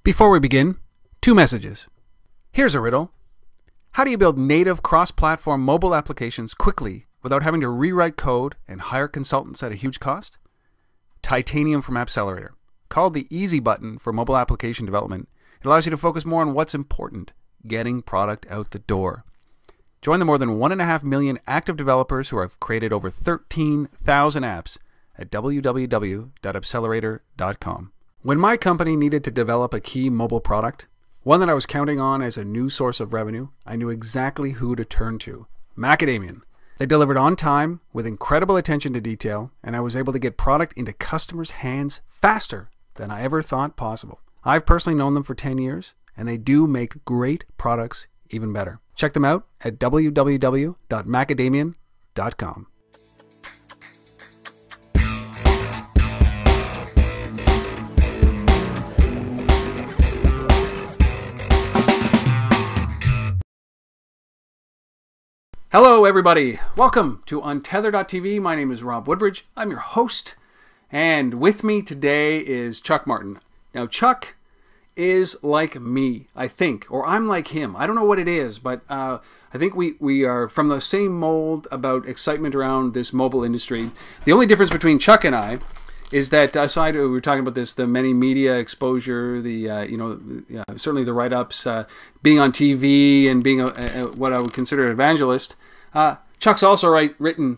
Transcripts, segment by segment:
Before we begin, two messages. Here's a riddle. How do you build native cross-platform mobile applications quickly without having to rewrite code and hire consultants at a huge cost? Titanium from Appcelerator. Called the easy button for mobile application development, it allows you to focus more on what's important, getting product out the door. Join the more than 1.5 million active developers who have created over 13,000 apps at www.appcelerator.com. When my company needed to develop a key mobile product, one that I was counting on as a new source of revenue, I knew exactly who to turn to. Macadamian. They delivered on time with incredible attention to detail, and I was able to get product into customers' hands faster than I ever thought possible. I've personally known them for 10 years, and they do make great products even better. Check them out at www.macadamian.com. Hello everybody, welcome to Untether.tv. My name is Rob Woodbridge. I'm your host, and with me today is Chuck Martin. Now Chuck is like me, I think, or I'm like him. I don't know what it is, but I think we are from the same mold about excitement around this mobile industry. The only difference between Chuck and I is that aside, we were talking about this, the many media exposure, the certainly the write-ups, being on TV and being what I would consider an evangelist. Chuck's also written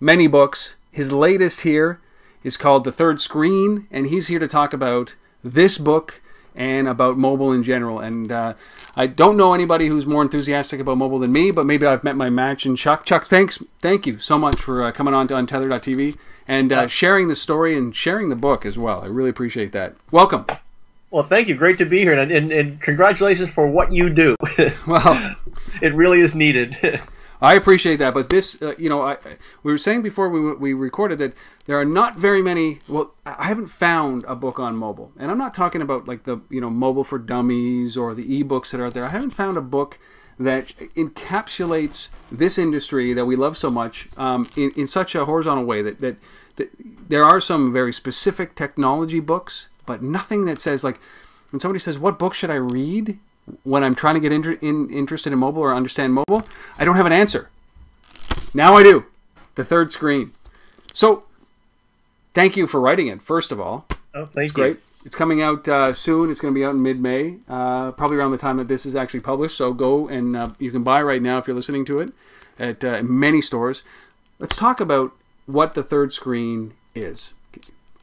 many books. His latest here is called The Third Screen, and he's here to talk about this book and about mobile in general. And I don't know anybody who's more enthusiastic about mobile than me, but maybe I've met my match in Chuck. Chuck, thank you so much for coming on to Untether.tv and sharing the story and sharing the book as well. I really appreciate that. Welcome. Well, thank you. Great to be here, and congratulations for what you do. Well, it really is needed. I appreciate that, but this, we were saying before we recorded that there are not very many. Well, I haven't found a book on mobile, and I'm not talking about like the mobile for dummies or the ebooks that are out there. I haven't found a book that encapsulates this industry that we love so much in such a horizontal way that there are some very specific technology books, but nothing that says, like, when somebody says, what book should I read when I'm trying to get interested in mobile or understand mobile, I don't have an answer. Now I do. The Third Screen. So, thank you for writing it, first of all. Oh, thank you. It's great. It's coming out soon. It's going to be out in mid-May, probably around the time that this is actually published. So go and you can buy right now if you're listening to it at many stores. Let's talk about what The Third Screen is.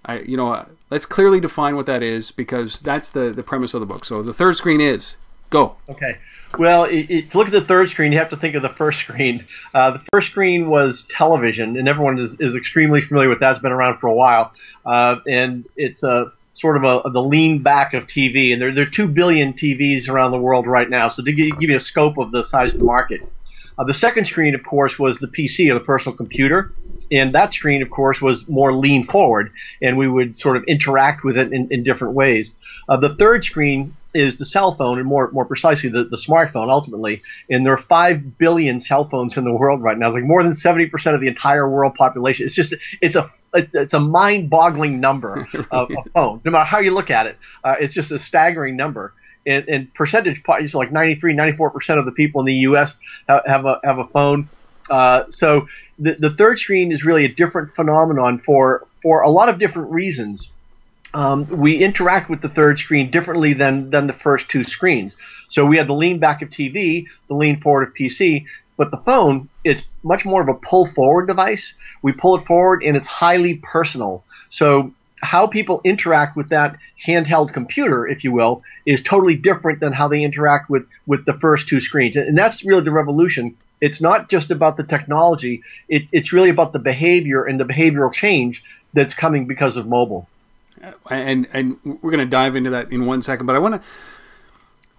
Let's clearly define what that is, because that's the premise of the book. So The Third Screen is. Go. Okay. Well, to look at the third screen, you have to think of the first screen. The first screen was television, and everyone is extremely familiar with that. It's been around for a while, and it's sort of the lean back of TV. And there are 2 billion TVs around the world right now, so to give you a scope of the size of the market. The second screen, of course, was the PC, or the personal computer. And that screen, of course, was more lean forward, and we would sort of interact with it in different ways. The third screen is the cell phone, and more precisely the smartphone, ultimately. And there are 5 billion cell phones in the world right now, like more than 70% of the entire world population. It's a mind-boggling number of phones, no matter how you look at it. It's just a staggering number. And percentage, like 94% of the people in the U.S. have a phone. So the third screen is really a different phenomenon for a lot of different reasons. We interact with the third screen differently than the first 2 screens. So we have the lean back of TV, the lean forward of PC, but the phone is much more of a pull forward device. We pull it forward, and it's highly personal. So how people interact with that handheld computer, if you will, is totally different than how they interact with the first 2 screens. And that's really the revolution. It's not just about the technology. It's really about the behavior and the behavioral change that's coming because of mobile. And we're going to dive into that in 1 second, but I want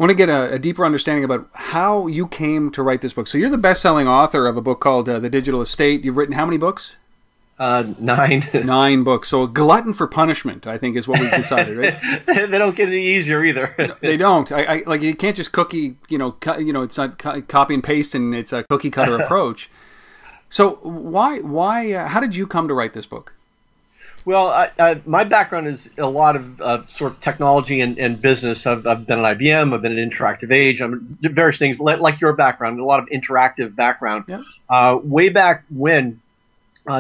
to get a deeper understanding about how you came to write this book. So you're the best-selling author of a book called The Digital Estate. You've written how many books? 9. 9 books. So a glutton for punishment, I think, is what we've decided, right? They don't get any easier either. No, they don't. I like, you can't just it's not copy and paste, and it's a cookie cutter approach. So why? How did you come to write this book? Well, my background is a lot of sort of technology and business. I've been at IBM. I've been at Interactive Age. I'm various things like your background, a lot of interactive background. Yeah. Way back when,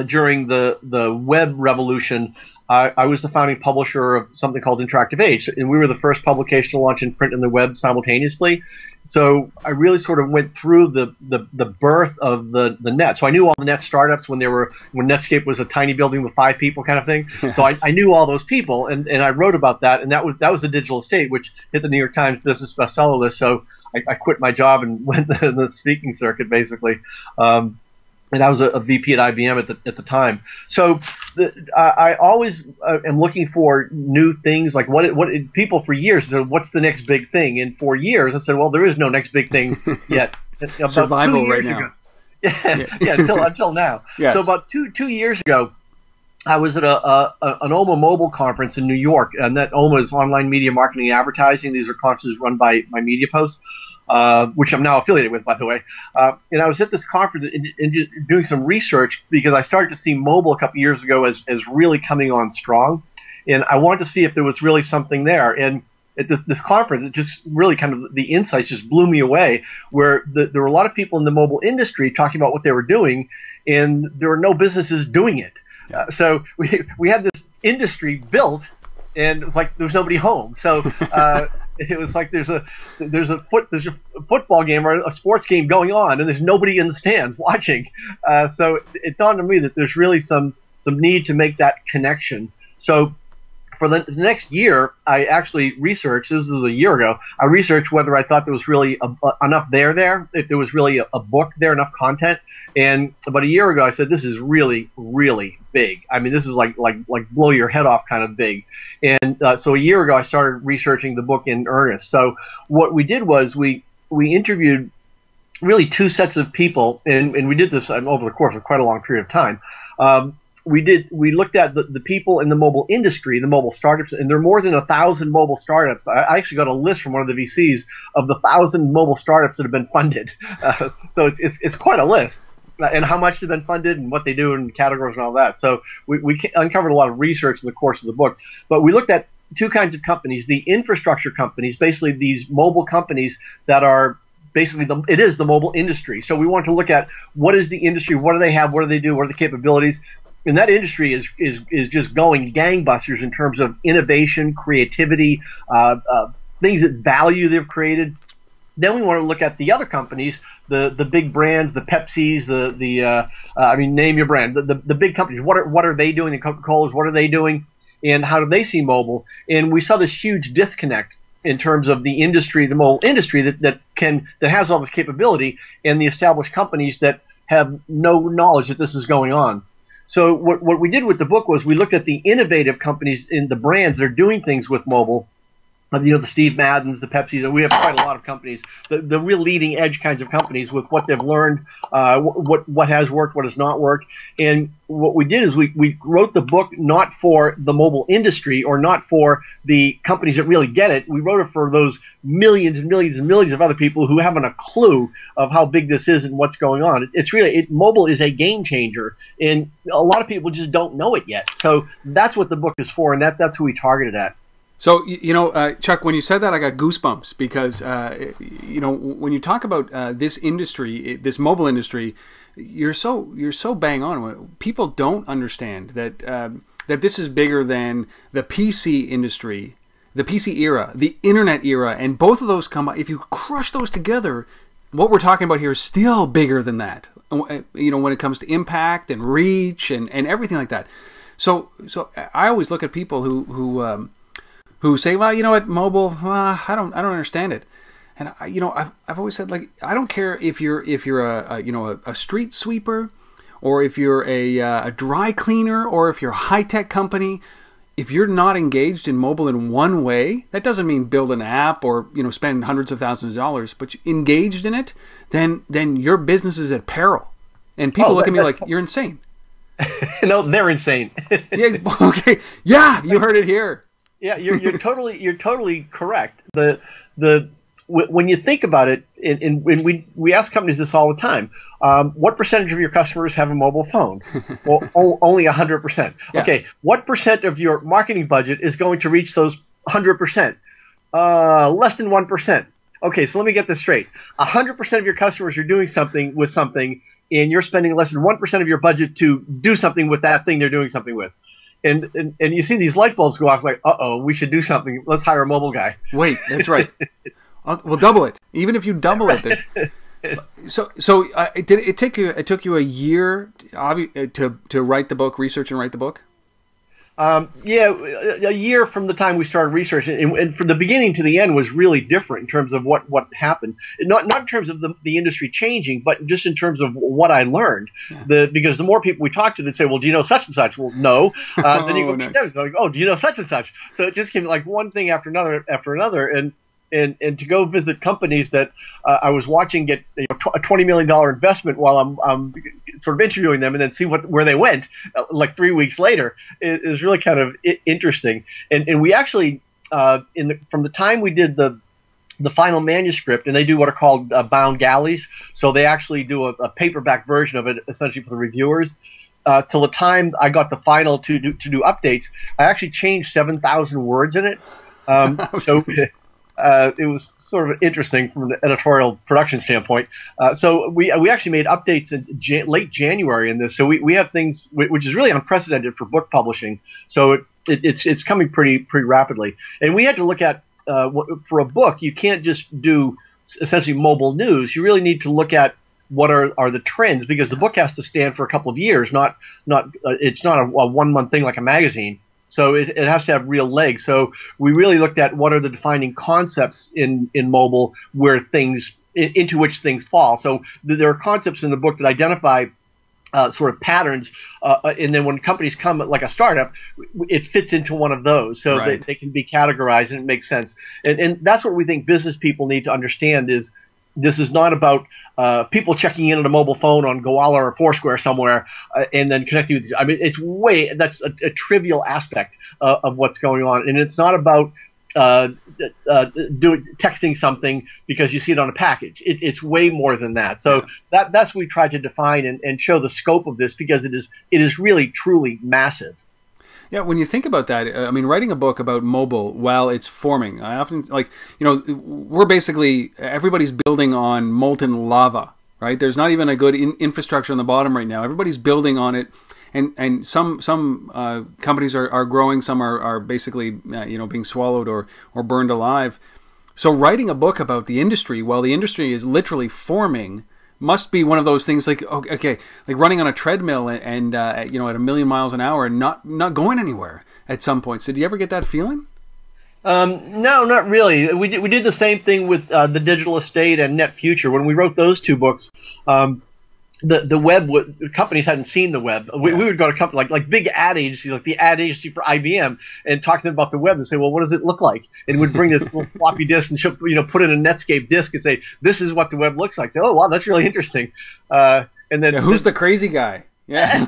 during the web revolution, I was the founding publisher of something called Interactive Age, and we were the first publication to launch in print and the web simultaneously. So I really sort of went through the birth of the net. So I knew all the net startups when Netscape was a tiny building with 5 people kind of thing. So I knew all those people, and I wrote about that, and that was the Digital Estate, which hit the New York Times Business Bestseller list. So I quit my job and went to the speaking circuit basically. And I was a VP at IBM at the time. So I always am looking for new things. Like what people for years said, what's the next big thing? And for years I said, well, there is no next big thing yet. Survival right now. Yeah, until now. Yes. So about two years ago, I was at an OMA mobile conference in New York, and that OMA is Online Media Marketing and Advertising. These are conferences run by MediaPost. Which I'm now affiliated with, by the way. And I was at this conference and doing some research because I started to see mobile a couple years ago as really coming on strong. And I wanted to see if there was really something there. And at this conference, it just really kind of, the insights just blew me away, where there were a lot of people in the mobile industry talking about what they were doing, and there were no businesses doing it. Yeah. So we had this industry built, and it was like there was nobody home. So it was like there's a football game or a sports game going on, and there's nobody in the stands watching. So it dawned on me that there's really some need to make that connection. So for the next year, I actually researched. This is a year ago. I researched whether I thought there was really enough there, if there was really a book there, enough content. And about a year ago, I said, this is really, really big. I mean, this is like blow your head off kind of big. And so a year ago, I started researching the book in earnest. So what we did was we interviewed really 2 sets of people, and we did this over the course of quite a long period of time. We looked at the people in the mobile industry, the mobile startups, and there are more than 1,000 mobile startups. I actually got a list from one of the VCs of the 1,000 mobile startups that have been funded. So it's quite a list, and how much they've been funded and what they do in categories and all that. So we uncovered a lot of research in the course of the book. But we looked at 2 kinds of companies: the infrastructure companies, basically these mobile companies that are basically it is the mobile industry. So we want to look at what is the industry, what do they have, what do they do, what are the capabilities. And that industry is just going gangbusters in terms of innovation, creativity, things that value they've created. Then we want to look at the other companies, the big brands, the Pepsis, I mean, name your brand, the big companies. What are they doing? The Coca-Colas, what are they doing? And how do they see mobile? And we saw this huge disconnect in terms of the industry, the mobile industry that has all this capability, and the established companies that have no knowledge that this is going on. So what we did with the book was we looked at the innovative companies in the brands that are doing things with mobile. The Steve Maddens, the Pepsis, and we have quite a lot of companies, the real leading edge kinds of companies with what they've learned, what has worked, what has not worked. And what we did is we wrote the book not for the mobile industry or not for the companies that really get it. We wrote it for those millions and millions and millions of other people who haven't a clue of how big this is and what's going on. It's really, mobile is a game changer, and a lot of people just don't know it yet. So that's what the book is for, and that's who we targeted at. So, Chuck, when you said that, I got goosebumps because, when you talk about this industry, this mobile industry, you're so bang on. People don't understand that that this is bigger than the PC industry, the PC era, the internet era, and both of those come. If you crush those together, what we're talking about here is still bigger than that. When it comes to impact and reach and everything like that. So I always look at people who say, well, you know what, mobile, I don't understand it. And I've always said, like, I don't care if you're a street sweeper, or if you're a dry cleaner, or if you're a high-tech company. If you're not engaged in mobile in one way, that doesn't mean build an app or spend hundreds of thousands of dollars, but engaged in it, then your business is at peril. And people look at me like, you're insane. No, they're insane. Yeah, okay, yeah, you heard it here. Yeah, you're totally correct. The when you think about it, and we ask companies this all the time, what percentage of your customers have a mobile phone? Well, only 100%. Yeah. Okay, what percent of your marketing budget is going to reach those 100%? Less than 1%. Okay, so let me get this straight. 100% of your customers are doing something with something, and you're spending less than 1% of your budget to do something with that thing they're doing something with. And you see these light bulbs go off like, uh-oh, we should do something. Let's hire a mobile guy. Wait, that's right. We'll double it. Even if you double it. So it took you a year to write the book, research and write the book? Yeah, a year from the time we started researching, and from the beginning to the end was really different in terms of what happened. Not in terms of the industry changing, but just in terms of what I learned. Yeah. Because the more people we talked to, they'd say, "Well, do you know such and such?" Well, no. Then you go, nice. Like, "Oh, do you know such and such?" So it just came like one thing after another, and to go visit companies that I was watching get a $20 million investment while I'm sort of interviewing them, and then see where they went like 3 weeks later is really kind of interesting. And we actually from the time we did the final manuscript, and they do what are called bound galleys, so they actually do a paperback version of it essentially for the reviewers. Till the time I got the final to do updates, I actually changed 7,000 words in it. So. It was sort of interesting from an editorial production standpoint. So we actually made updates in late January in this. So we have things which is really unprecedented for book publishing. So it's coming pretty rapidly. And we had to look at for a book, you can't just do essentially mobile news. You really need to look at what are the trends, because the book has to stand for a couple of years. It's not a 1 month thing like a magazine. So it has to have real legs. So we really looked at what are the defining concepts in mobile into which things fall. So there are concepts in the book that identify sort of patterns, and then when companies come like a startup, it fits into one of those. So right. they can be categorized and it makes sense. And that's what we think business people need to understand is this is not about people checking in on a mobile phone on Gowalla or Foursquare somewhere and then connecting with you. I mean, that's a trivial aspect of what's going on. And it's not about texting something because you see it on a package. It's way more than that. So that's what we tried to define and show the scope of this, because it is really, truly massive. Yeah, when you think about that, I mean, writing a book about mobile while it's forming, I often, we're basically, everybody's building on molten lava, right? There's not even a good infrastructure on the bottom right now. Everybody's building on it, and some companies are growing, some are basically, being swallowed or burned alive. So writing a book about the industry while the industry is literally forming must be one of those things like, okay, like running on a treadmill and at 1 million miles an hour and not going anywhere at some point. So did you ever get that feeling? No, not really. We did the same thing with The Digital Estate and Net Future. When we wrote those two books, the web, the companies hadn't seen the web. We would go to companies like big ad agencies, like the ad agency for IBM, and talk to them about the web and say, well, what does it look like? And we'd bring this little floppy disk and put in a Netscape disk and say, this is what the web looks like. Say, oh, wow, that's really interesting. And then who's the crazy guy? Yeah.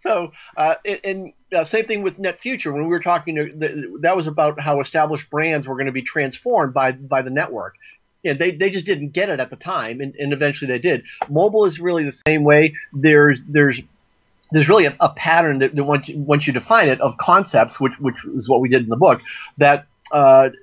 So, same thing with Net Future. When we were talking, that was about how established brands were going to be transformed by the network. Yeah, they just didn't get it at the time, and eventually they did. Mobile is really the same way. There's really a pattern that once you define it of concepts, which is what we did in the book, that the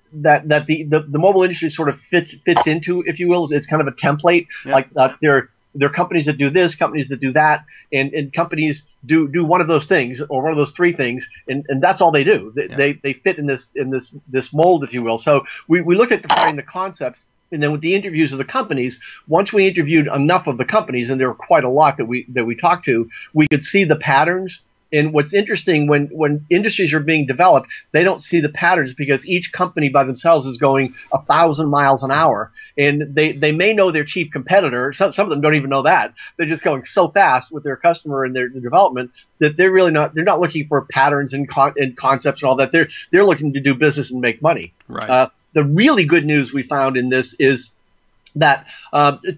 mobile industry sort of fits into, if you will. It's kind of a template. Yeah. Like there are companies that do this, companies that do that, and companies do one of those things or one of those three things, and that's all they do. They fit in this mold, if you will. So we looked at defining the concepts. And then with the interviews of the companies, once we interviewed enough of the companies, and there were quite a lot that we talked to, we could see the patterns. And what's interesting, when industries are being developed, they don't see the patterns because each company by themselves is going 1,000 miles an hour. And they may know their chief competitor. Some of them don't even know that. They're just going so fast with their customer and their development that they're not looking for patterns and concepts and all that. They're looking to do business and make money. Right. The really good news we found in this is that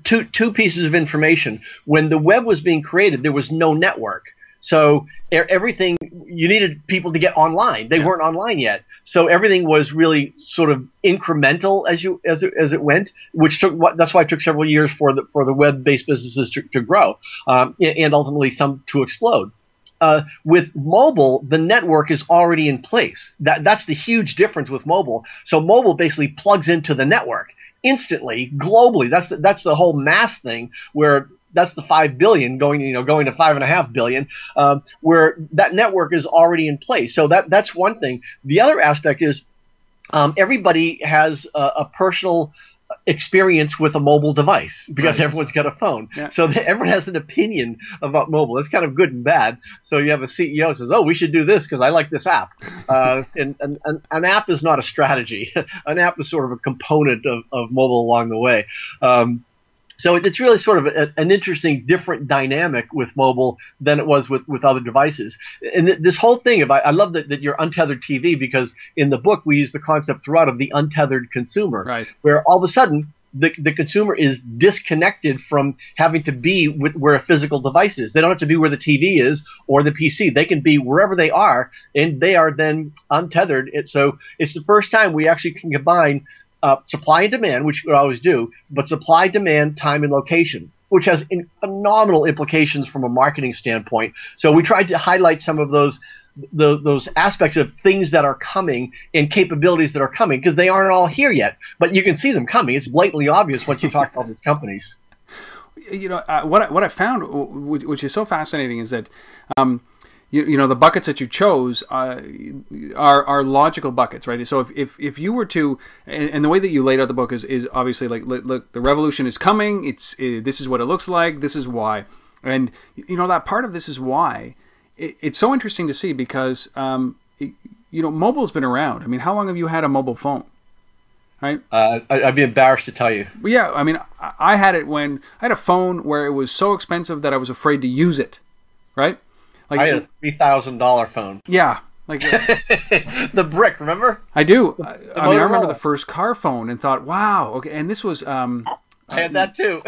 two pieces of information. When the web was being created, there was no network. So everything you needed people to get online. They weren't online yet, so everything was really sort of incremental as it went, that's why it took several years for the web-based businesses to grow, and ultimately some to explode. With mobile, the network is already in place. That's the huge difference with mobile. So mobile basically plugs into the network instantly, globally. That's the whole mass thing, where that's the 5 billion going to 5.5 billion, where that network is already in place. So that's one thing. The other aspect is everybody has a personal experience with a mobile device because everyone's got a phone. Yeah. So everyone has an opinion about mobile. It's kind of good and bad. So you have a CEO who says, "Oh, we should do this because I like this app." And an app is not a strategy. An app is sort of a component of mobile along the way. So it's really sort of an interesting, different dynamic with mobile than it was with other devices. And this whole thing I love that you're untethered TV, because in the book we use the concept throughout of the untethered consumer, where all of a sudden the consumer is disconnected from having to be where a physical device is. They don't have to be where the TV is or the PC. They can be wherever they are, and they are then untethered. So it's the first time we actually can combine supply and demand, which we always do, but supply, demand, time, and location, which has phenomenal implications from a marketing standpoint. So we tried to highlight some of those aspects of things that are coming and capabilities that are coming, because they aren't all here yet, but you can see them coming. It's blatantly obvious once you talk to all these companies. What I found, which is so fascinating, is that the buckets that you chose are logical buckets, right? So if you were to, and the way that you laid out the book is obviously like, look, the revolution is coming. This is what it looks like. This is why, and that part of this is why. It's so interesting to see because mobile's been around. I mean, how long have you had a mobile phone? Right? I'd be embarrassed to tell you. Well, yeah, I mean, I had it when I had a phone where it was so expensive that I was afraid to use it, right? Like, I had a $3,000 phone. Yeah. Like the brick, remember? I do. I remember the first car phone and thought, wow, okay. And this was... I had that too.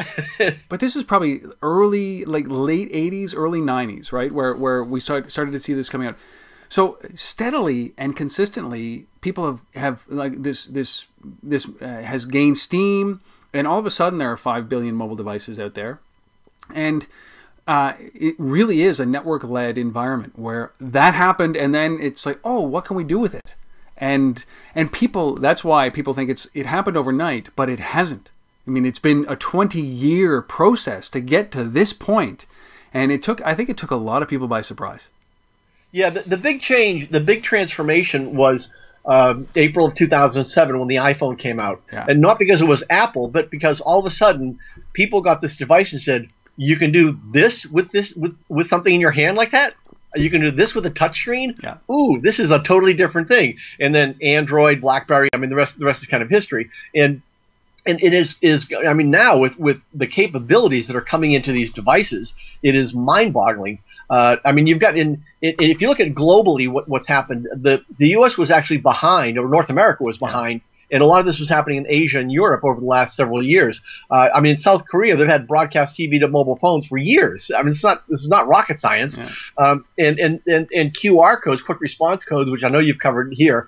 But this is probably late 80s, early 90s, right? Where we started to see this coming out. So steadily and consistently, people have like this has gained steam, and all of a sudden there are 5 billion mobile devices out there. And it really is a network-led environment where that happened, and then it's like, oh, what can we do with it? And people, that's why people think it happened overnight, but it hasn't. I mean, it's been a 20-year process to get to this point, and I think it took a lot of people by surprise. Yeah, the big change, the big transformation was April of 2007 when the iPhone came out. Yeah. And not because it was Apple, but because all of a sudden people got this device and said, you can do this with something in your hand like that? You can do this with a touchscreen? Yeah. Ooh, this is a totally different thing. And then Android, BlackBerry, I mean, the rest is kind of history. And it is I mean, now with the capabilities that are coming into these devices, it is mind-boggling. I mean, you've got if you look at globally what's happened, the U.S. was actually behind, or North America was behind, and a lot of this was happening in Asia and Europe over the last several years. I mean, in South Korea, they've had broadcast TV to mobile phones for years. I mean, this is not rocket science. Yeah. And QR codes, quick response codes, which I know you've covered here,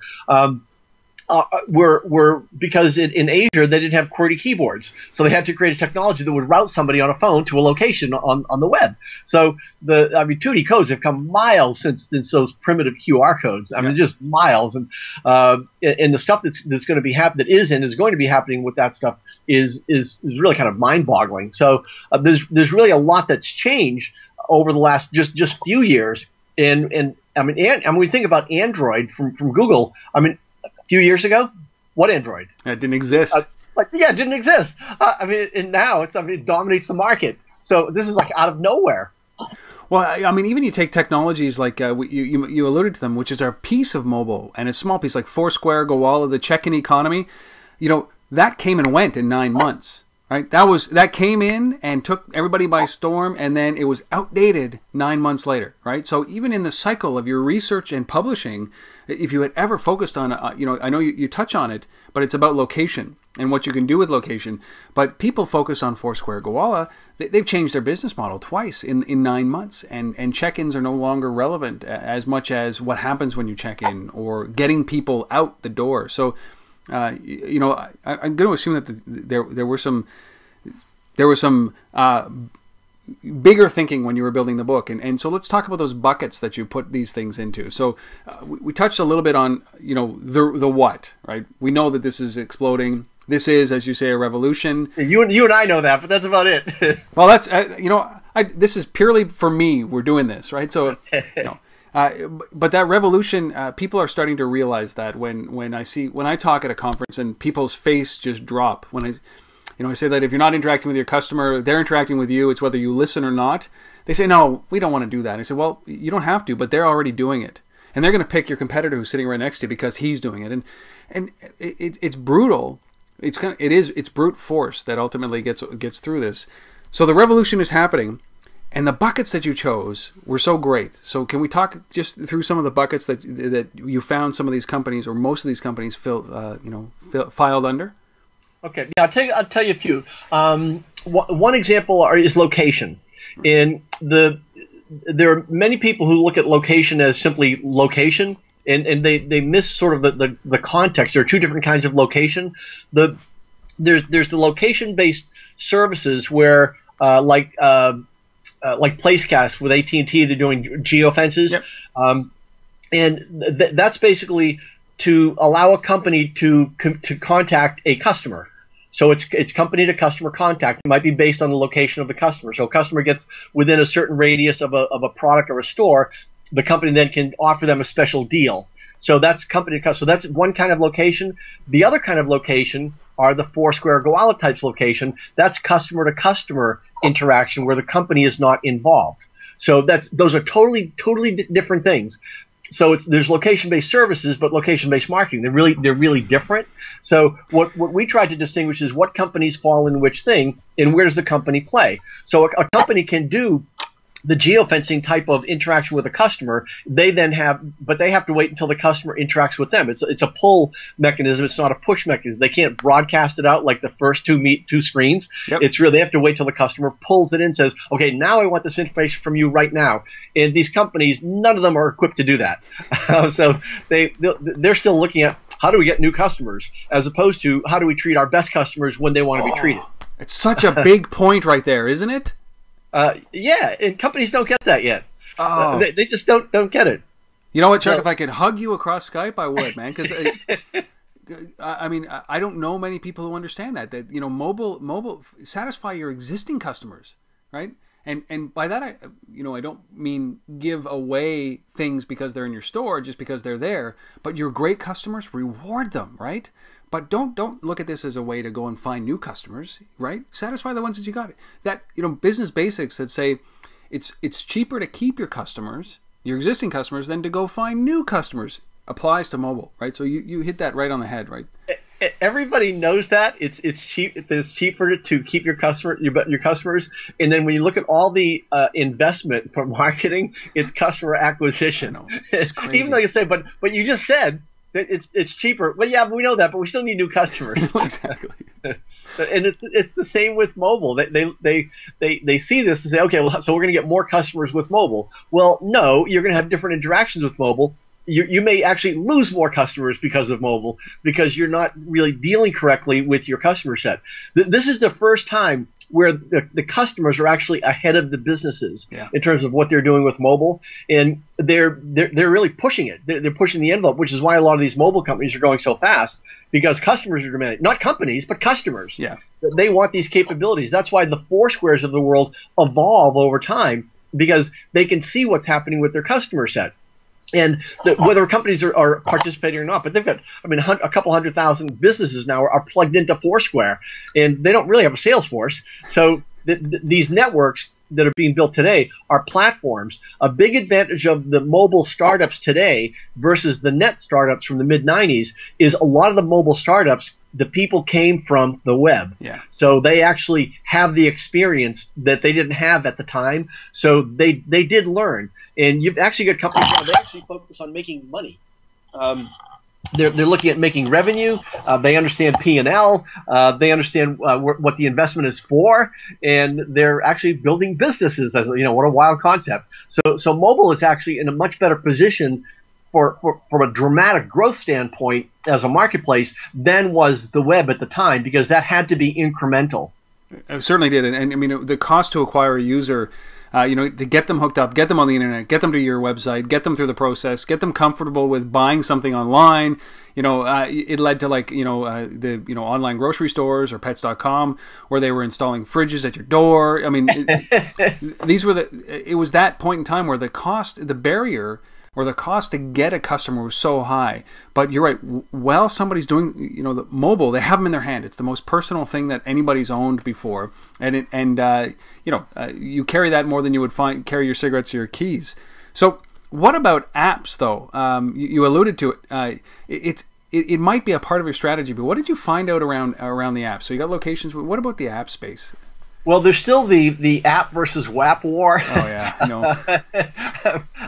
were because in Asia they didn't have QWERTY keyboards, so they had to create a technology that would route somebody on a phone to a location on the web. So TUDI codes have come miles since those primitive QR codes. I mean, just miles, and the stuff that's going to be is going to be happening with that stuff is really kind of mind-boggling. So there's really a lot that's changed over the last just few years, and I mean, we think about Android from Google. I mean, a few years ago, what Android? It didn't exist. It didn't exist. I mean, and now it dominates the market. So this is like out of nowhere. Well, I mean, even you take technologies like you alluded to them, which is our piece of mobile, and a small piece like Foursquare, Gowalla, the check-in economy. That came and went in 9 months. Right? That came in and took everybody by storm, and then it was outdated 9 months later. Right? So even in the cycle of your research and publishing, if you had ever focused on, I know you touch on it, but it's about location. and what you can do with location. But people focus on Foursquare. Gowalla, they've changed their business model twice in 9 months, and check-ins are no longer relevant as much as what happens when you check in or getting people out the door. So, you know, I'm going to assume that there was some bigger thinking when you were building the book, and so let's talk about those buckets that you put these things into. So we touched a little bit on, you know, the what, right? We know that this is exploding. This is, as you say, a revolution. You and I know that, but that's about it. Well, that's you know, this is purely for me. We're doing this, right? So, you know, but that revolution, people are starting to realize that when I talk at a conference and people's face just drop when I say that if you're not interacting with your customer, they're interacting with you. It's whether you listen or not. They say, no, we don't want to do that. And I say, well, you don't have to, but they're already doing it. And they're going to pick your competitor who's sitting right next to you because he's doing it. And it's brutal. It's brute force that ultimately gets through this. So the revolution is happening, and the buckets that you chose were so great. So can we talk just through some of the buckets that you found some of these companies or most of these companies filed under? Okay, yeah, I'll tell you a few. One example is location. There are many people who look at location as simply location, and they miss sort of the context. There are two different kinds of location. There's the location-based services where like Placecast with AT&T, they're doing geofences, yep. And that's basically to allow a company to contact a customer. So it's company to customer contact. It might be based on the location of the customer. So a customer gets within a certain radius of a product or a store, the company then can offer them a special deal. So that's company to customer. So that's one kind of location. The other kind of location are the Foursquare Gowalla types location. That's customer to customer interaction where the company is not involved. So those are totally different things. So there's location-based services, but location-based marketing. They're really different. So what we try to distinguish is what companies fall in which thing, and where does the company play. So a company can do the geofencing type of interaction with a customer. They have to wait until the customer interacts with them. It's a pull mechanism. It's not a push mechanism. They can't broadcast it out like the first two screens. Yep. It's really, they have to wait till the customer pulls it in, says, okay, now I want this information from you right now. And these companies, none of them are equipped to do that. So they're still looking at how do we get new customers as opposed to how do we treat our best customers when they want to be treated. It's such a big point right there, isn't it? Yeah, and companies don't get that yet. Oh. They just don't get it. You know what, Chuck? If I could hug you across Skype, I would, man. Because I mean, I don't know many people who understand that mobile satisfy your existing customers, right? And by that I don't mean give away things because they're in your store, just because they're there. But your great customers, reward them, right? But don't look at this as a way to go and find new customers, right? Satisfy the ones that you got. That business basics that say it's cheaper to keep your customers, your existing customers, than to go find new customers applies to mobile, right? So you hit that right on the head, right? Everybody knows that it's cheaper to keep your customers, and then when you look at all the investment for marketing, it's customer acquisition. It's crazy. Even though you say, but you just said it's cheaper. Well, yeah, we know that, but we still need new customers. Exactly. And it's the same with mobile. They see this and say, okay, well, so we're going to get more customers with mobile. Well, no, you're going to have different interactions with mobile. You may actually lose more customers because of mobile because you're not really dealing correctly with your customer set. This is the first time where the customers are actually ahead of the businesses in terms of what they're doing with mobile, and they're really pushing it. They're pushing the envelope, which is why a lot of these mobile companies are going so fast because customers are demanding, not companies, but customers. Yeah, they want these capabilities. That's why the Foursquares of the world evolve over time because they can see what's happening with their customer set. And whether companies are participating or not, but they've got, a couple 100,000 businesses now are plugged into Foursquare, and they don't really have a sales force. So these networks that are being built today are platforms. A big advantage of the mobile startups today versus the net startups from the mid-'90s is a lot of the mobile startups, the people came from the web. Yeah. So they actually have the experience that they didn't have at the time. So they did learn. And you've actually got companies now, they actually focus on making money. they're looking at making revenue. They understand P&L. They understand what the investment is for, and they're actually building businesses. As what a wild concept. So mobile is actually in a much better position from a dramatic growth standpoint as a marketplace than was the web at the time, because that had to be incremental. It certainly did, and I mean the cost to acquire a user. To get them hooked up, get them on the internet, get them to your website, get them through the process, get them comfortable with buying something online. It led to the online grocery stores or Pets.com where they were installing fridges at your door. I mean, it was that point in time where the barrier or the cost to get a customer was so high. But you're right. While somebody's doing, the mobile, they have them in their hand. It's the most personal thing that anybody's owned before, and you carry that more than you would carry your cigarettes or your keys. So, what about apps, though? You alluded to it. It might be a part of your strategy, but what did you find out around the apps? So you got locations. What about the app space? Well, there's still the app versus WAP war. Oh, yeah.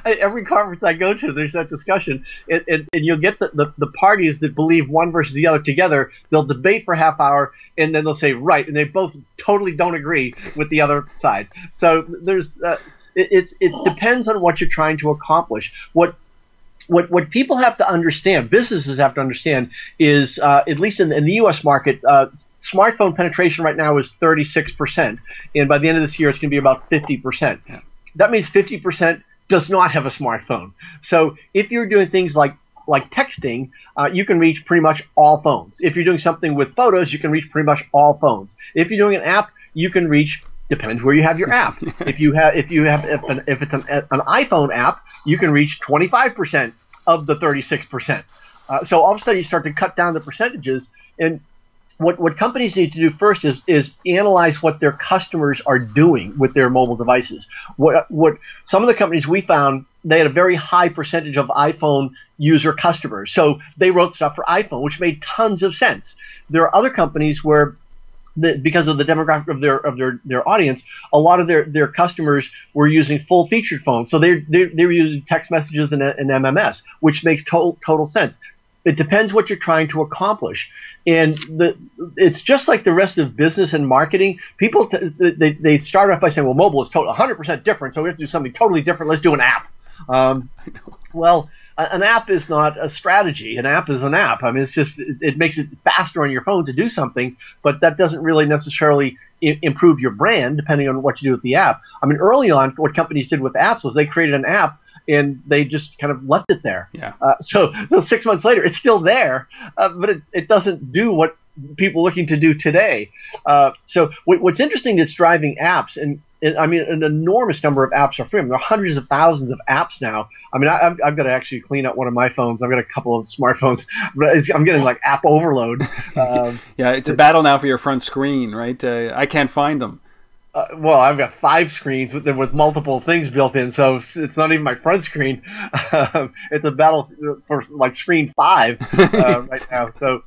Every conference I go to, there's that discussion. And you'll get the parties that believe one versus the other together. They'll debate for a half hour, and then they'll say, right, and they both totally don't agree with the other side. So there's it depends on what you're trying to accomplish. What people have to understand, businesses have to understand, is at least in the U.S. market, smartphone penetration right now is 36%, and by the end of this year, it's going to be about 50%. Yeah. That means 50% does not have a smartphone. So if you're doing things like texting, you can reach pretty much all phones. If you're doing something with photos, you can reach pretty much all phones. If you're doing an app, you can reach. Depends where you have your app. Yes. If it's an iPhone app, you can reach 25% of the 36%. So all of a sudden, you start to cut down the percentages. And what companies need to do first is analyze what their customers are doing with their mobile devices. What some of the companies we found, they had a very high percentage of iPhone user customers, so they wrote stuff for iPhone, which made tons of sense. There are other companies where, because of the demographic of their audience, a lot of their customers were using full-featured phones, so they're using text messages and MMS, which makes total sense. It depends what you're trying to accomplish, and it's just like the rest of business and marketing. People they start off by saying, "Well, mobile is 100% different, so we have to do something totally different. Let's do an app." Well, an app is not a strategy. An app is an app. I mean, it's just it makes it faster on your phone to do something, but that doesn't really necessarily improve your brand, depending on what you do with the app. I mean, early on, what companies did with apps was they created an app and they just kind of left it there. Yeah. So 6 months later, it's still there, but it doesn't do what people are looking to do today. So what's interesting that's driving apps, and I mean, an enormous number of apps are free. I mean, there are hundreds of thousands of apps now. I mean, I've got to actually clean out one of my phones. I've got a couple of smartphones, but I'm getting like app overload. Yeah, it's a battle now for your front screen, right? I can't find them. Well, I've got 5 screens with multiple things built in, so it's not even my front screen. It's a battle for like screen 5 right now. So,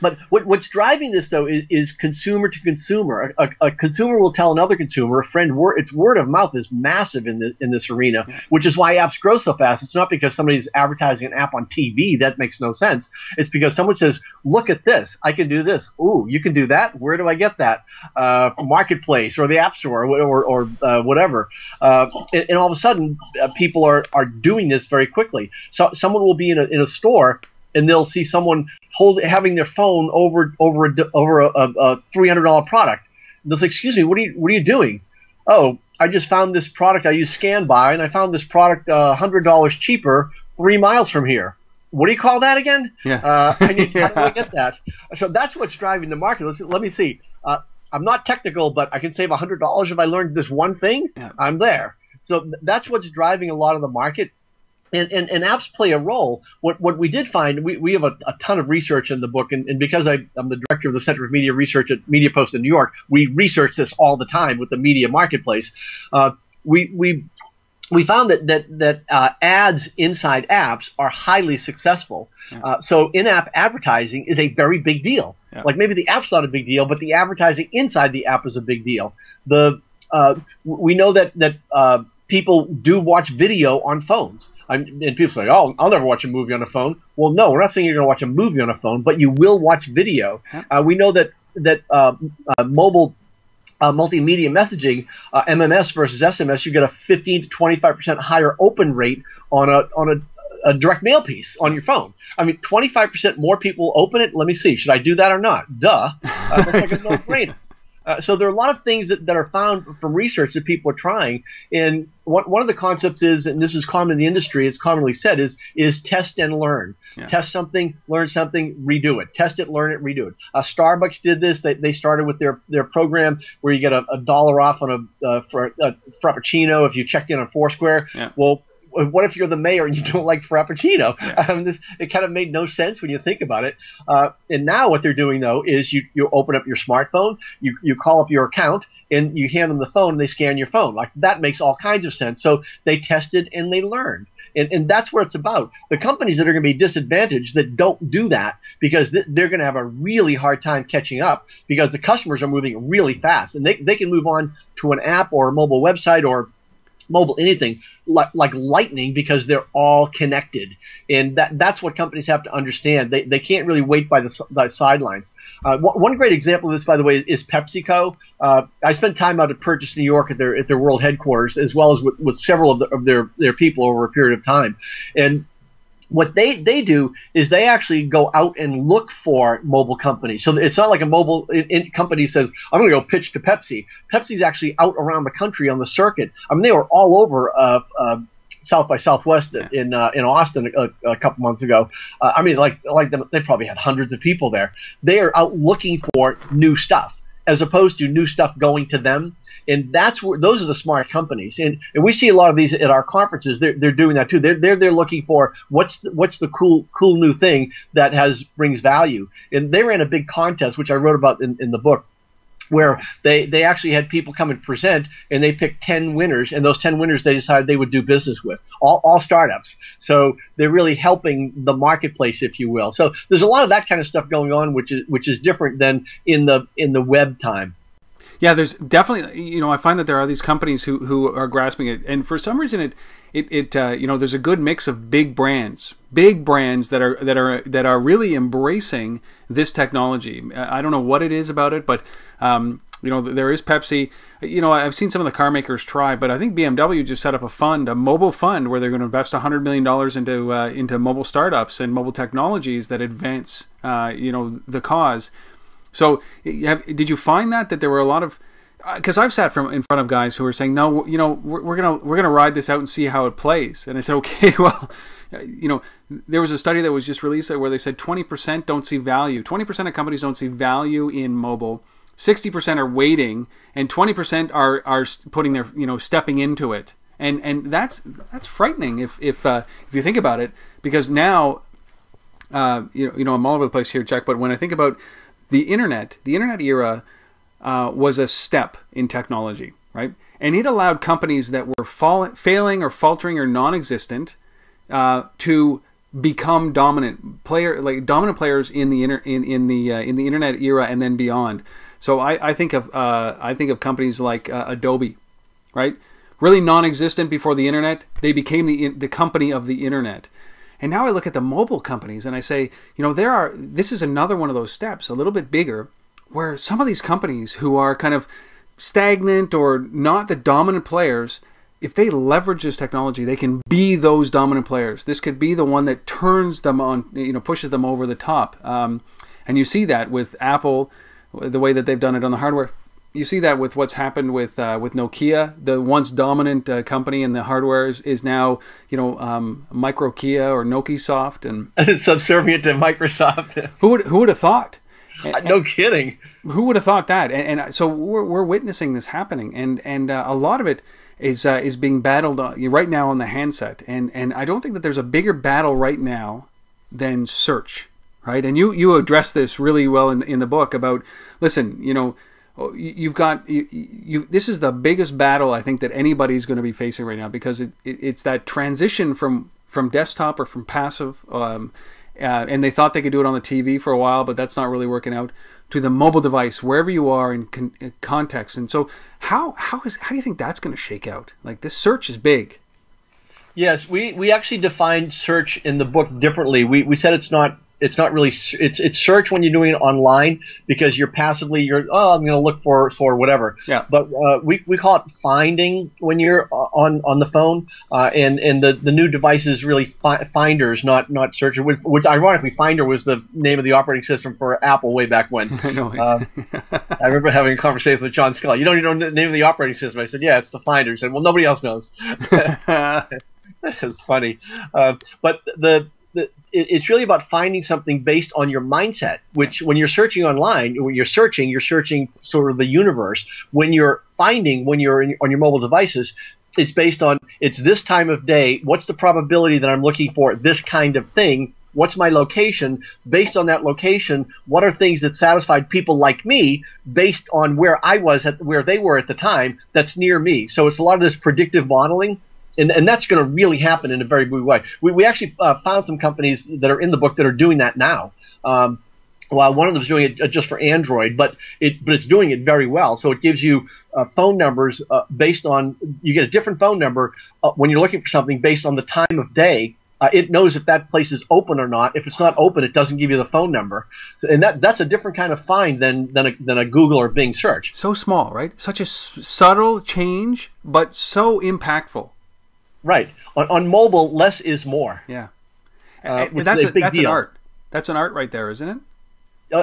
but what's driving this though is consumer to consumer. A consumer will tell another consumer, a friend. It's word of mouth is massive in this arena, which is why apps grow so fast. It's not because somebody's advertising an app on TV. That makes no sense. It's because someone says, "Look at this. I can do this. Ooh, you can do that. Where do I get that? Marketplace or the App Store or whatever." And all of a sudden, people are doing this very quickly. So someone will be in a store, and they'll see someone having their phone over a $300 product. They'll say, "Excuse me, what are you doing?" "Oh, I just found this product. I use ScanBuy, and I found this product $100 cheaper 3 miles from here." "What do you call that again?" Yeah. How do I get that? So that's what's driving the market. Let me see. I'm not technical, but I can save $100 if I learned this one thing. Yeah. I'm there. So that's what's driving a lot of the market. And apps play a role. What we did find, we have a ton of research in the book, and because I'm the director of the Center for Media Research at MediaPost in New York, we research this all the time with the media marketplace. We found that ads inside apps are highly successful. Yeah. So in-app advertising is a very big deal. Yeah. Like maybe the app's not a big deal, but the advertising inside the app is a big deal. We know that people do watch video on phones. And people say, "Oh, I'll never watch a movie on a phone." Well, no, we're not saying you're going to watch a movie on a phone, but you will watch video. We know that mobile multimedia messaging, MMS versus SMS, you get a 15 to 25% higher open rate on a direct mail piece on your phone. I mean, 25% more people open it. Let me see. Should I do that or not? Duh. That's like a no-brainer. So there are a lot of things that are found from research that people are trying. And one of the concepts is, and this is common in the industry, it's commonly said, is test and learn. Yeah. Test something, learn something, redo it. Test it, learn it, redo it. Starbucks did this. They started with their program where you get $1 off on for a Frappuccino if you checked in on Foursquare. Yeah. Well, what if you're the mayor and you don't like Frappuccino? Yeah. It kind of made no sense when you think about it. And now what they're doing, though, is you open up your smartphone, you call up your account, and you hand them the phone, and they scan your phone. Like, that makes all kinds of sense. So they tested and they learned. And that's where it's about. The companies that are going to be disadvantaged that don't do that, because they're going to have a really hard time catching up, because the customers are moving really fast. And they can move on to an app or a mobile website or mobile anything like lightning, because they're all connected. And that's what companies have to understand. They can't really wait by the sidelines. One great example of this, by the way, is PepsiCo. I spent time out at Purchase New York at their world headquarters, as well as with several of their people over a period of time. And what they do is they actually go out and look for mobile companies. So it's not like a mobile company says, "I'm going to go pitch to Pepsi." Pepsi's actually out around the country on the circuit. I mean, they were all over South by Southwest in Austin a couple months ago. I mean, they probably had hundreds of people there. They are out looking for new stuff, as opposed to new stuff going to them. And those are the smart companies. And we see a lot of these at our conferences. They're doing that too. They're looking for what's the cool new thing that brings value. And they ran a big contest, which I wrote about in the book, where they actually had people come and present, and they picked 10 winners, and those 10 winners they decided they would do business with, all startups. So they're really helping the marketplace, if you will. So there's a lot of that kind of stuff going on, which is different than in the web time. Yeah, there's definitely, I find that there are these companies who are grasping it, and for some reason there's a good mix of big brands that are really embracing this technology. I don't know what it is about it, but there is Pepsi. I've seen some of the car makers try, but I think BMW just set up a mobile fund, where they're going to invest $100 million into mobile startups and mobile technologies that advance the cause. So, did you find that there were a lot of? Because I've sat in front of guys who are saying, no, we're gonna ride this out and see how it plays. And I said, okay, well, there was a study that was just released where they said 20% don't see value. 20% of companies don't see value in mobile. 60% are waiting, and 20% are putting their stepping into it. And that's frightening if you think about it, because now I'm all over the place here, Chuck. But when I think about the internet era was a step in technology, right? And it allowed companies that were failing or faltering or non-existent to become dominant players in the internet era and then beyond. So I think of companies like Adobe, right? Really non-existent before the internet, they became the company of the internet. And now I look at the mobile companies and I say, this is another one of those steps, a little bit bigger, where some of these companies who are kind of stagnant or not the dominant players, if they leverage this technology, they can be those dominant players. This could be the one that turns them on, pushes them over the top. And you see that with Apple, the way that they've done it on the hardware. You see that with what's happened with Nokia. The once dominant company in the hardware is now Microkia or Nokisoft, and it's subservient to Microsoft. Who would have thought? No kidding. Who would have thought that? And so we're witnessing this happening, and a lot of it is being battled right now on the handset. And I don't think that there's a bigger battle right now than search, right? And you address this really well in the book about, listen, you've got this is the biggest battle I think that anybody's going to be facing right now, because it's that transition from desktop or from passive, and they thought they could do it on the TV for a while, but that's not really working out, to the mobile device wherever you are in context. And so how do you think that's going to shake out? Like, this search is big. Yes, we actually defined search in the book differently. We said it's not really it's search when you're doing it online because you're I'm going to look for whatever. Yeah. But we call it finding when you're on the phone, and the new device is really finders, not search. Which ironically, Finder was the name of the operating system for Apple way back when. I know. I remember having a conversation with John Sculley. You don't even know the name of the operating system. I said, yeah, it's the Finder. He said, well, nobody else knows. It's funny, but it's really about finding something based on your mindset. Which, when you're searching online, when you're searching sort of the universe. When you're finding, when you're on your mobile devices, it's based on it's this time of day. What's the probability that I'm looking for this kind of thing? What's my location? Based on that location, what are things that satisfied people like me based on where I was where they were at the time that's near me? So it's a lot of this predictive modeling. And that's going to really happen in a very big way. We actually found some companies that are in the book that are doing that now. Well, one of them is doing it just for Android, but it's doing it very well. So it gives you phone numbers based on you get a different phone number when you're looking for something based on the time of day. It knows if that place is open or not. If it's not open, it doesn't give you the phone number, and that's a different kind of find than a Google or Bing search. So small, right? Such a subtle change, but so impactful. Right. On mobile, less is more. Yeah. That's an art. That's an art right there, isn't it?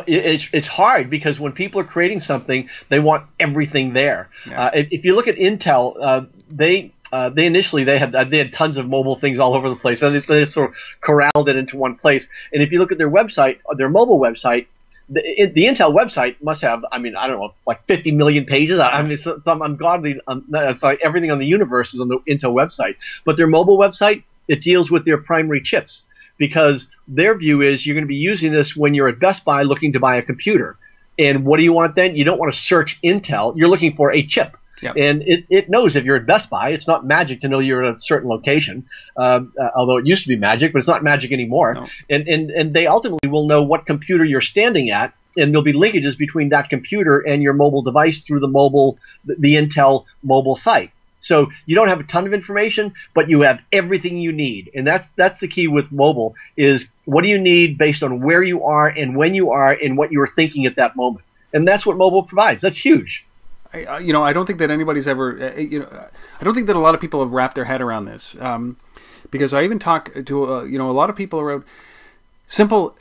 It's hard because when people are creating something, they want everything there. Yeah. If you look at Intel, they initially had tons of mobile things all over the place, and they sort of corralled it into one place. And if you look at their website, their mobile website, the Intel website must have, I don't know, like 50 million pages. It's some ungodly. It's like everything on the universe is on the Intel website. But their mobile website, it deals with their primary chips because their view is you're going to be using this when you're at Best Buy looking to buy a computer. And what do you want then? You don't want to search Intel. You're looking for a chip. Yep. And it knows if you're at Best Buy. It's not magic to know you're at a certain location, although it used to be magic, but it's not magic anymore. No. And they ultimately will know what computer you're standing at, and there'll be linkages between that computer and your mobile device through the Intel mobile site. So you don't have a ton of information, but you have everything you need. And that's the key with mobile is what do you need based on where you are and when you are and what you were thinking at that moment. And that's what mobile provides. That's huge. I don't think that anybody's ever, I don't think that a lot of people have wrapped their head around this, because I even talk to, a lot of people around simple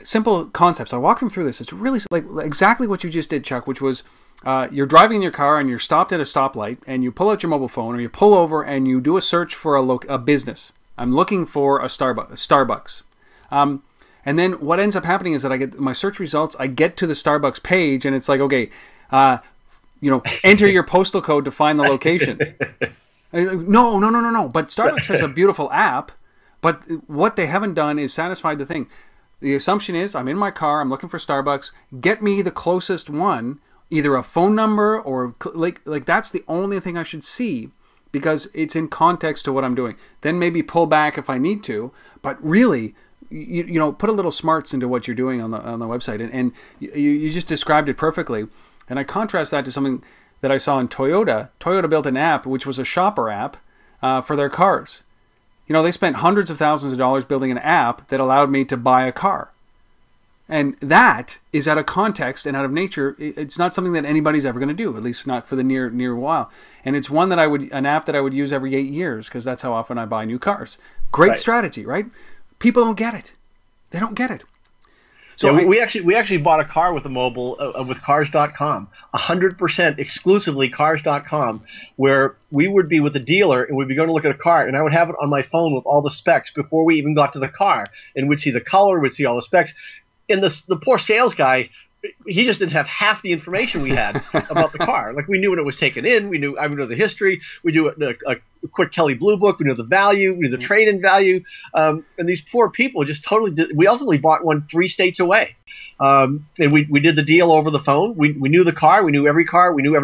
concepts. I walk them through this. It's really like exactly what you just did, Chuck, which was you're driving in your car and you're stopped at a stoplight and you pull out your mobile phone or you pull over and you do a search for a business. I'm looking for a Starbucks. And then what ends up happening is that I get my search results. I get to the Starbucks page and it's like, okay, enter your postal code to find the location. No. But Starbucks has a beautiful app, but what they haven't done is satisfied the thing. The assumption is I'm in my car, I'm looking for Starbucks, get me the closest one, either a phone number or like that's the only thing I should see because it's in context to what I'm doing. Then maybe pull back if I need to, but really, put a little smarts into what you're doing on the website. And you just described it perfectly. And I contrast that to something that I saw in Toyota. Toyota built an app, which was a shopper app for their cars. They spent hundreds of thousands of dollars building an app that allowed me to buy a car. And that is out of context and out of nature. It's not something that anybody's ever going to do, at least not for the near while. And it's an app that I would use every 8 years because that's how often I buy new cars. Great strategy, right? People don't get it. They don't get it. So yeah, we actually bought a car with a mobile with Cars.com, 100% exclusively Cars.com, where we would be with a dealer and we'd be going to look at a car, and I would have it on my phone with all the specs before we even got to the car, and we'd see the color, we'd see all the specs, and the poor sales guy, he just didn't have half the information we had about the car. Like we knew when it was taken in, I would know the history, we knew a quick Kelley Blue Book, we knew the value, we knew the trade-in value, and these poor people just totally we ultimately bought one 3 states away. And we did the deal over the phone. We knew the car, we knew every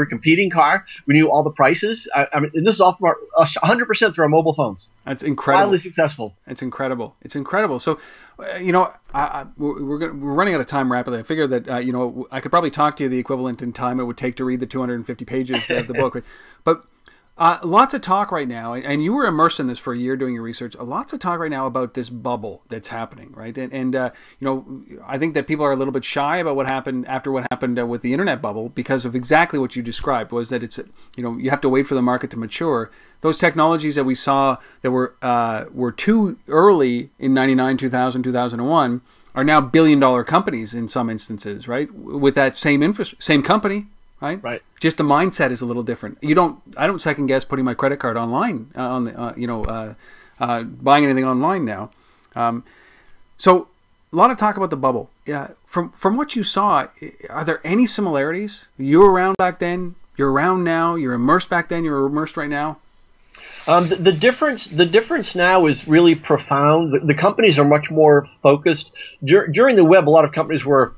competing car, we knew all the prices. And this is all from 100% through our mobile phones. That's incredible. Wildly successful. It's incredible. So, we're running out of time rapidly. I figured that I could probably talk to you the equivalent in time it would take to read the 250 pages of the book. But Lots of talk right now, and you were immersed in this for a year doing your research. Lots of talk right now about this bubble that's happening, right? And I think that people are a little bit shy about what happened after what happened with the internet bubble because of exactly what you described. Was that it's you have to wait for the market to mature. Those technologies that we saw that were too early in 99, 2000, 2001 are now billion-dollar companies in some instances, right? With that same company. Right. Right. Just the mindset is a little different. I don't second guess putting my credit card online on the buying anything online now. So a lot of talk about the bubble. Yeah. From what you saw, are there any similarities? You were around back then. You're around now. You're immersed back then. You're immersed right now. The difference now is really profound. The companies are much more focused. During the web, a lot of companies were.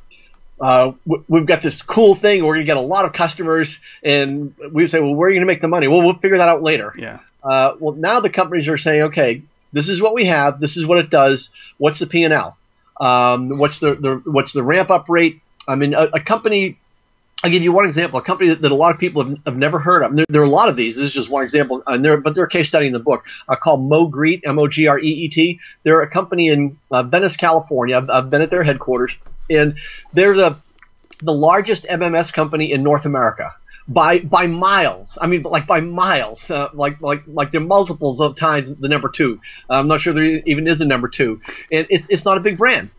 We've got this cool thing. We're going to get a lot of customers, and we say, well, where are you going to make the money? Well, we'll figure that out later. Yeah. Well, now the companies are saying, okay, this is what we have. This is what it does. What's the P&L? What's the ramp up rate? I mean, a company. I'll give you one example. A company that a lot of people have never heard of. There are a lot of these. This is just one example, but they're a case study in the book. Called Mogreet, M-O-G-R-E-E-T. They're a company in Venice, California. I've been at their headquarters. And they're the largest MMS company in North America by miles. I mean, like by miles. Like they're multiples of times the number two. I'm not sure there even is a number two. And it's not a big brand.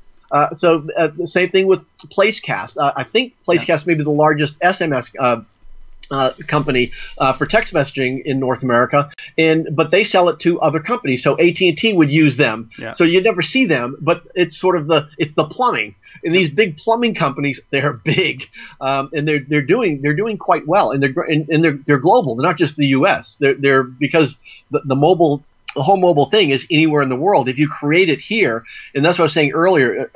So the same thing with Placecast. I think Placecast may be the largest SMS company for text messaging in North America, but they sell it to other companies. So AT&T would use them. Yeah. So you'd never see them, but it's sort of the plumbing. And these big plumbing companies, they're big, and they're doing quite well, and they're global. They're not just the U.S. They're because the whole mobile thing is anywhere in the world. If you create it here, and that's what I was saying earlier.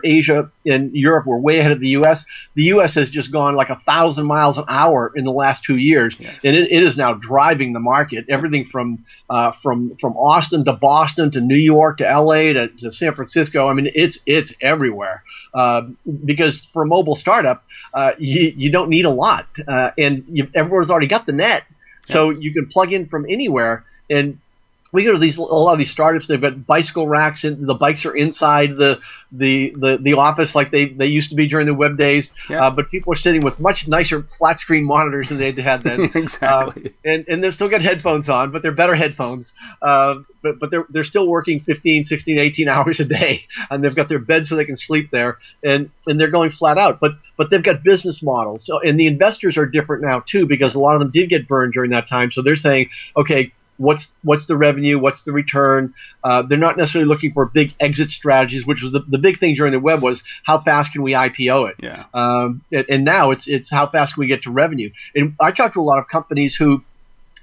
Asia and Europe were way ahead of the U.S. The U.S. has just gone like 1,000 miles an hour in the last 2 years, yes. And it is now driving the market. Everything from Austin to Boston to New York to L.A. to San Francisco. I mean, it's everywhere. Because for a mobile startup, you don't need a lot, and everyone's already got the net, so you can plug in from anywhere. And we go to a lot of these startups. They've got bicycle racks, and the bikes are inside the office like they used to be during the web days. Yeah. But people are sitting with much nicer flat screen monitors than they had then. Exactly. And they've still got headphones on, but they're better headphones. But they're still working 15, 16, 18 hours a day, and they've got their bed so they can sleep there, and they're going flat out. But they've got business models. So, and the investors are different now too, because a lot of them did get burned during that time. So they're saying, okay, what's the revenue? What's the return? They're not necessarily looking for big exit strategies, which was the big thing during the web was how fast can we IPO it? Yeah. And now it's how fast can we get to revenue? And I talked to a lot of companies who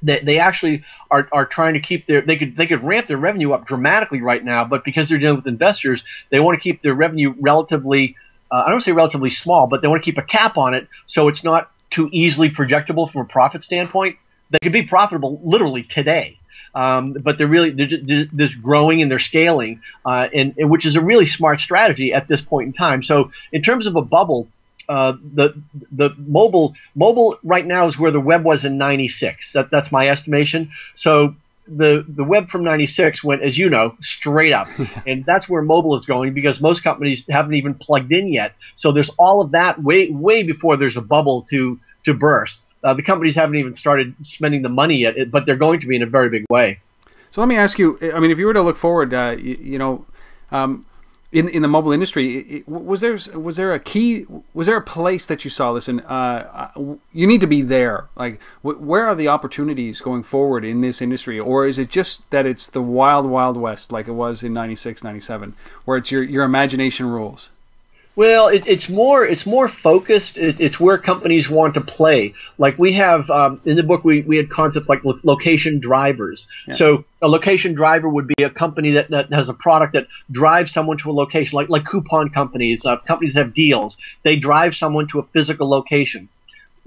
they actually are trying to keep they could ramp their revenue up dramatically right now, but because they're dealing with investors, they want to keep their revenue relatively I don't say relatively small, but they want to keep a cap on it so it's not too easily projectable from a profit standpoint. They could be profitable literally today, but they're just growing and they're scaling, and which is a really smart strategy at this point in time. So in terms of a bubble, the mobile right now is where the web was in '96. That's my estimation. So the web from '96 went, as you know, straight up, and that's where mobile is going because most companies haven't even plugged in yet. So there's all of that way before there's a bubble to burst. The companies haven't even started spending the money yet, but they're going to be in a very big way. So let me ask you, I mean, if you were to look forward, in the mobile industry, was there a place that you saw this in? You need to be there. Like, where are the opportunities going forward in this industry? Or is it just that it's the wild, wild west like it was in '96, '97, where it's your imagination rules? Well, it's more focused. It's where companies want to play. Like we have in the book, we had concepts like location drivers. Yeah. So a location driver would be a company that has a product that drives someone to a location, like coupon companies, companies that have deals. They drive someone to a physical location.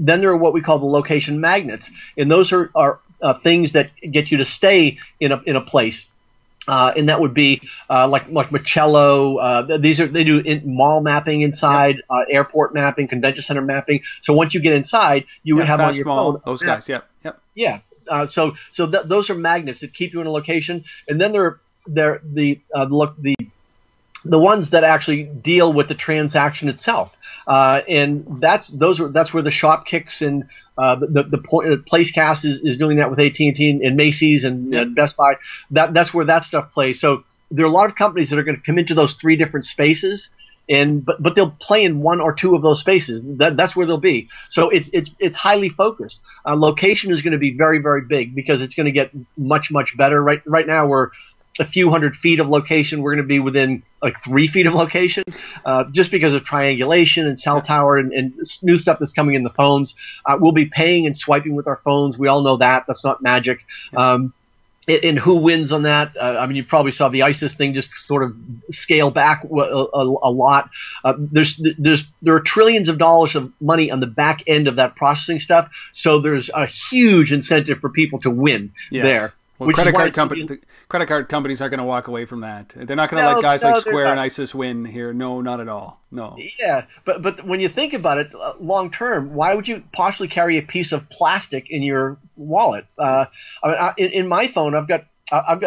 Then there are what we call the location magnets, and those are things that get you to stay in a place. And that would be like Marcello. They do mall mapping inside, airport mapping, convention center mapping. So once you get inside, you would have on your phone. Those guys, yep. Yeah, Those are magnets that keep you in a location, and then they're the ones that actually deal with the transaction itself, and that's where the Shopkicks and the Placecast is doing that with AT&T and Macy's and Best Buy. That's where that stuff plays. So there are a lot of companies that are going to come into those three different spaces, but they'll play in one or two of those spaces. That's where they'll be. So it's highly focused. Location is going to be very, very big because it's going to get much better. Right now we're a few hundred feet of location. We're going to be within like 3 feet of location, just because of triangulation and cell tower and new stuff that's coming in the phones. We'll be paying and swiping with our phones. We all know that. That's not magic. And who wins on that? I mean, you probably saw the ISIS thing just sort of scale back a lot. There are trillions of dollars of money on the back end of that processing stuff. So there's a huge incentive for people to win there. Well, credit card companies aren't going to walk away from that. They're not going to let guys like Square and ISIS win here. No, not at all. No. Yeah, but when you think about it, long term, why would you possibly carry a piece of plastic in your wallet? In my phone, I've got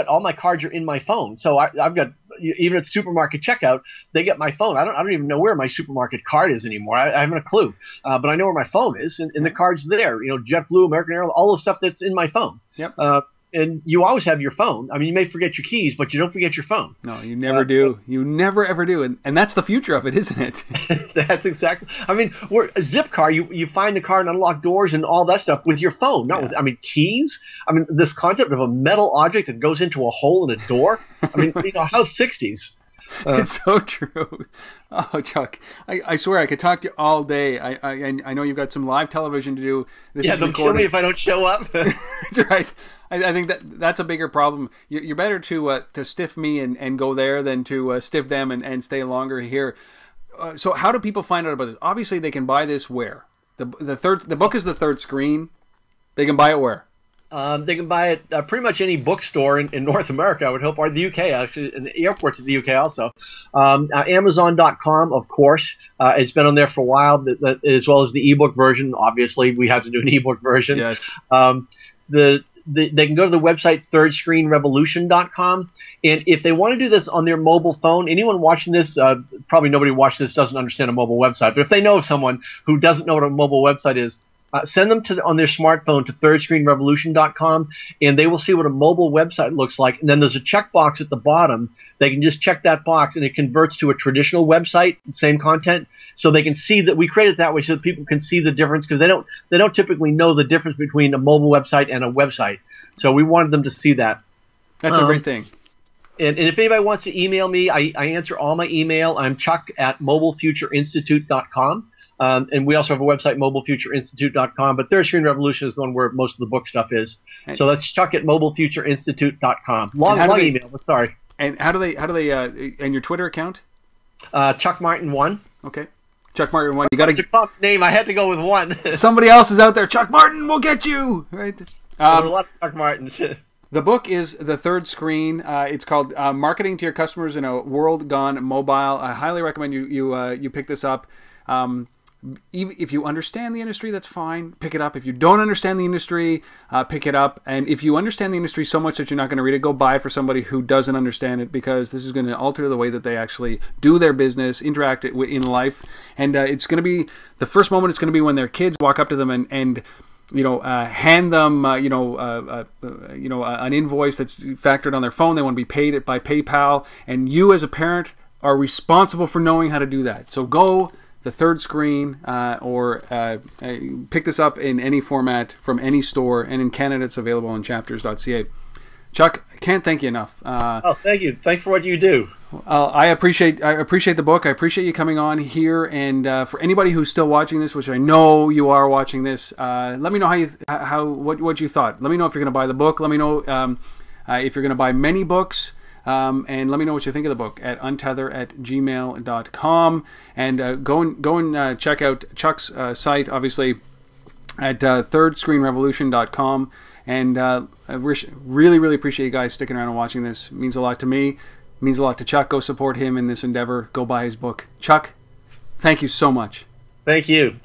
all my cards are in my phone. So I've got, even at supermarket checkout, they get my phone. I don't even know where my supermarket card is anymore. I haven't a clue. But I know where my phone is, and the card's there. JetBlue, American Airlines, all the stuff that's in my phone. Yep. And you always have your phone. I mean, you may forget your keys, but you don't forget your phone. No, you never do. You never, ever do. And that's the future of it, isn't it? That's exactly. I mean, a zip car, you find the car and unlock doors and all that stuff with your phone. Not with, keys. I mean, this concept of a metal object that goes into a hole in a door. I mean, how's 60s? It's so true. Oh, Chuck, I swear I could talk to you all day. I know you've got some live television to do. Don't kill me if I don't show up. That's right. I think that's a bigger problem. You're better to stiff me and go there than to stiff them and stay longer here. So how do people find out about this? Obviously, they can buy this where? The book is The Third Screen. They can buy it where? They can buy it pretty much any bookstore in North America, I would hope, or the UK, actually, and the airports in the UK also. Amazon.com, of course. It's been on there for a while, as well as the ebook version. Obviously, we have to do an ebook version. Yes. They can go to the website thirdscreenrevolution.com, and if they want to do this on their mobile phone, anyone watching this, probably nobody watching this doesn't understand a mobile website, but if they know of someone who doesn't know what a mobile website is, send them on their smartphone to thirdscreenrevolution.com, and they will see what a mobile website looks like. And then there's a checkbox at the bottom. They can just check that box, and it converts to a traditional website, same content. So they can see that we create it that way so that people can see the difference, because they don't typically know the difference between a mobile website and a website. So we wanted them to see that. That's a great thing. And if anybody wants to email me, I answer all my email. I'm chuck@mobilefutureinstitute.com. And we also have a website, mobilefutureinstitute.com. But Third Screen Revolution is the one where most of the book stuff is. So that's chuck@mobilefutureinstitute.com. Long email, but sorry. And how do they and your Twitter account? Chuck Martin 1. Okay. Chuck Martin 1. You got to top name. I had to go with 1. Somebody else is out there. Chuck Martin will get you. Right. There are a lot of Chuck Martins. The book is The Third Screen. It's called Marketing to Your Customers in a World Gone Mobile. I highly recommend you pick this up. If you understand the industry, that's fine. Pick it up. If you don't understand the industry, pick it up. And if you understand the industry so much that you're not going to read it, go buy it for somebody who doesn't understand it, because this is going to alter the way that they actually do their business, interact in life. And it's going to be the first moment. It's going to be when their kids walk up to them and hand them an invoice that's factored on their phone. They want to be paid by PayPal, and you as a parent are responsible for knowing how to do that. So go. The Third Screen, or pick this up in any format from any store, and in Canada it's available on chapters.ca. Chuck, I can't thank you enough. Thank you. Thanks for what you do. I appreciate the book. I appreciate you coming on here, and for anybody who's still watching this, which I know you are watching this, let me know what you thought. Let me know if you're going to buy the book. Let me know if you're going to buy many books. And let me know what you think of the book at untether@gmail.com, and go and check out Chuck's site, obviously, at thirdscreenrevolution.com. And I really appreciate you guys sticking around and watching this. It means a lot to me. It means a lot to Chuck. Go support him in this endeavor. Go buy his book. Chuck, thank you so much. Thank you.